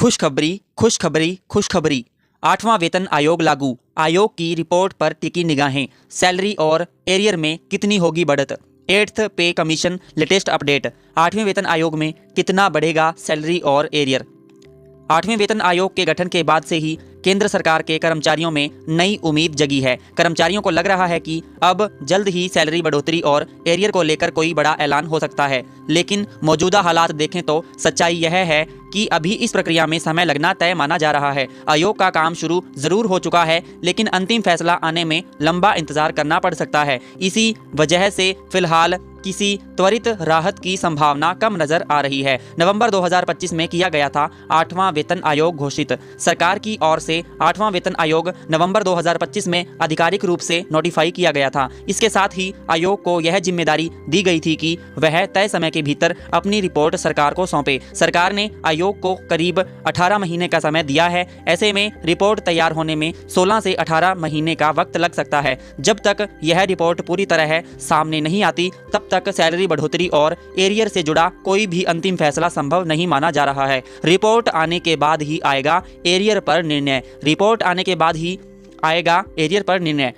खुशखबरी खुशखबरी खुशखबरी। 8वां वेतन आयोग लागू। आयोग की रिपोर्ट पर टिकी निगाहें। सैलरी और एरियर में कितनी होगी बढ़त। 8th पे कमीशन लेटेस्ट अपडेट। 8वें वेतन आयोग में कितना बढ़ेगा सैलरी और एरियर। 8वें वेतन आयोग के गठन के बाद से ही केंद्र सरकार के कर्मचारियों में नई उम्मीद जगी है। कर्मचारियों को लग रहा है कि अब जल्द ही सैलरी बढ़ोतरी और एरियर को लेकर कोई बड़ा ऐलान हो सकता है, लेकिन मौजूदा हालात देखें तो सच्चाई यह है कि अभी इस प्रक्रिया में समय लगना तय माना जा रहा है। आयोग का काम शुरू जरूर हो चुका है, लेकिन अंतिम फैसला आने में लंबा इंतजार करना पड़ सकता है। इसी वजह से फिलहाल किसी त्वरित राहत की संभावना कम नजर आ रही है। नवंबर 2025 में किया गया था 8वां वेतन आयोग घोषित। सरकार की ओर से 8वां वेतन आयोग नवंबर 2025 में आधिकारिक रूप से नोटिफाई किया गया था। इसके साथ ही आयोग को यह जिम्मेदारी दी गई थी कि वह तय समय के भीतर अपनी रिपोर्ट सरकार को सौंपे। सरकार ने आयोग को करीब 18 महीने का समय दिया है। ऐसे में रिपोर्ट तैयार होने में 16 से 18 महीने का वक्त लग सकता है। जब तक यह रिपोर्ट पूरी तरह सामने नहीं आती, तब तक सैलरी बढ़ोतरी और एरियर से जुड़ा कोई भी अंतिम फैसला संभव नहीं माना जा रहा है। रिपोर्ट आने के बाद ही आएगा एरियर पर निर्णय। रिपोर्ट आने के बाद ही आएगा एरियर पर निर्णय।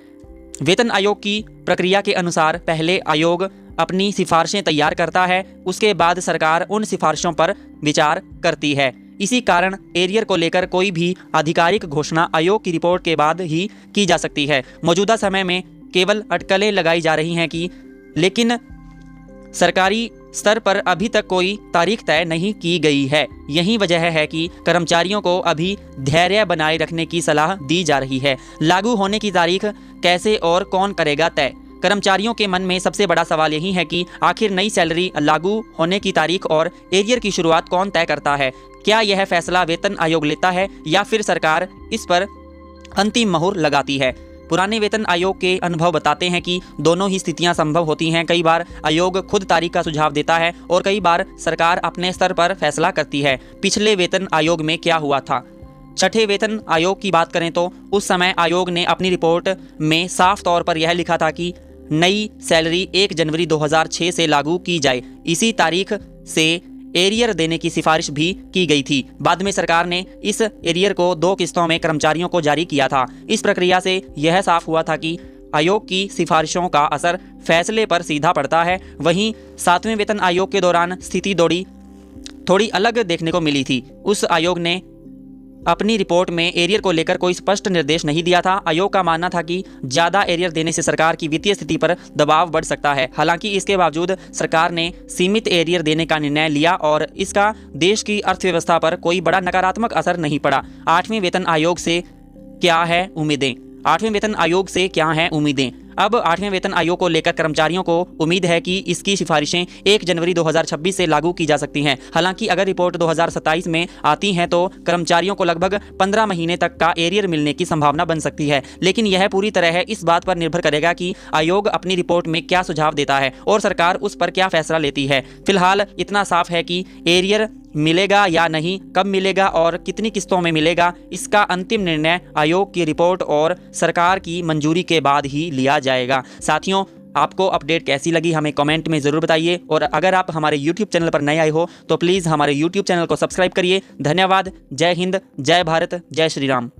वेतन आयोग की प्रक्रिया के अनुसार पहले आयोग अपनी सिफारिशें तैयार करता है, उसके बाद सरकार उन सिफारिशों पर विचार करती है। इसी कारण एरियर को लेकर कोई भी आधिकारिक घोषणा आयोग की रिपोर्ट के बाद ही की जा सकती है। मौजूदा समय में केवल अटकलें लगाई जा रही हैं कि लेकिन सरकारी स्तर पर अभी तक कोई तारीख तय नहीं की गई है। यही वजह है कि कर्मचारियों को अभी धैर्य बनाए रखने की सलाह दी जा रही है। लागू होने की तारीख कैसे और कौन करेगा तय। कर्मचारियों के मन में सबसे बड़ा सवाल यही है कि आखिर नई सैलरी लागू होने की तारीख और एरियर की शुरुआत कौन तय करता है। क्या यह फैसला वेतन आयोग लेता है या फिर सरकार इस पर अंतिम मोहर लगाती है। पुराने वेतन आयोग के अनुभव बताते हैं कि दोनों ही स्थितियां संभव होती हैं। कई बार आयोग खुद तारीख का सुझाव देता है और कई बार सरकार अपने स्तर पर फैसला करती है। पिछले वेतन आयोग में क्या हुआ था। छठे वेतन आयोग की बात करें तो उस समय आयोग ने अपनी रिपोर्ट में साफ तौर पर यह लिखा था कि नई सैलरी 1 जनवरी 2006 से लागू की जाए। इसी तारीख से एरियर देने की सिफारिश भी की गई थी। बाद में सरकार ने इस एरियर को 2 किस्तों में कर्मचारियों को जारी किया था। इस प्रक्रिया से यह साफ हुआ था कि आयोग की सिफारिशों का असर फैसले पर सीधा पड़ता है। वहीं 7वें वेतन आयोग के दौरान स्थिति थोड़ी अलग देखने को मिली थी। उस आयोग ने अपनी रिपोर्ट में एरियर को लेकर कोई स्पष्ट निर्देश नहीं दिया था। आयोग का मानना था कि ज़्यादा एरियर देने से सरकार की वित्तीय स्थिति पर दबाव बढ़ सकता है। हालांकि इसके बावजूद सरकार ने सीमित एरियर देने का निर्णय लिया और इसका देश की अर्थव्यवस्था पर कोई बड़ा नकारात्मक असर नहीं पड़ा। 8वें वेतन आयोग से क्या है उम्मीदें। 8वें वेतन आयोग से क्या हैं उम्मीदें। अब 8वें वेतन आयोग को लेकर कर्मचारियों को उम्मीद है कि इसकी सिफारिशें 1 जनवरी 2026 से लागू की जा सकती हैं। हालांकि अगर रिपोर्ट 2027 में आती हैं तो कर्मचारियों को लगभग 15 महीने तक का एरियर मिलने की संभावना बन सकती है। लेकिन यह पूरी तरह इस बात पर निर्भर करेगा कि आयोग अपनी रिपोर्ट में क्या सुझाव देता है और सरकार उस पर क्या फैसला लेती है। फिलहाल इतना साफ है कि एरियर मिलेगा या नहीं, कब मिलेगा और कितनी किस्तों में मिलेगा, इसका अंतिम निर्णय आयोग की रिपोर्ट और सरकार की मंजूरी के बाद ही लिया जाएगा। साथियों, आपको अपडेट कैसी लगी हमें कमेंट में ज़रूर बताइए और अगर आप हमारे YouTube चैनल पर नए आए हो तो प्लीज़ हमारे YouTube चैनल को सब्सक्राइब करिए। धन्यवाद। जय हिंद, जय भारत, जय श्री राम।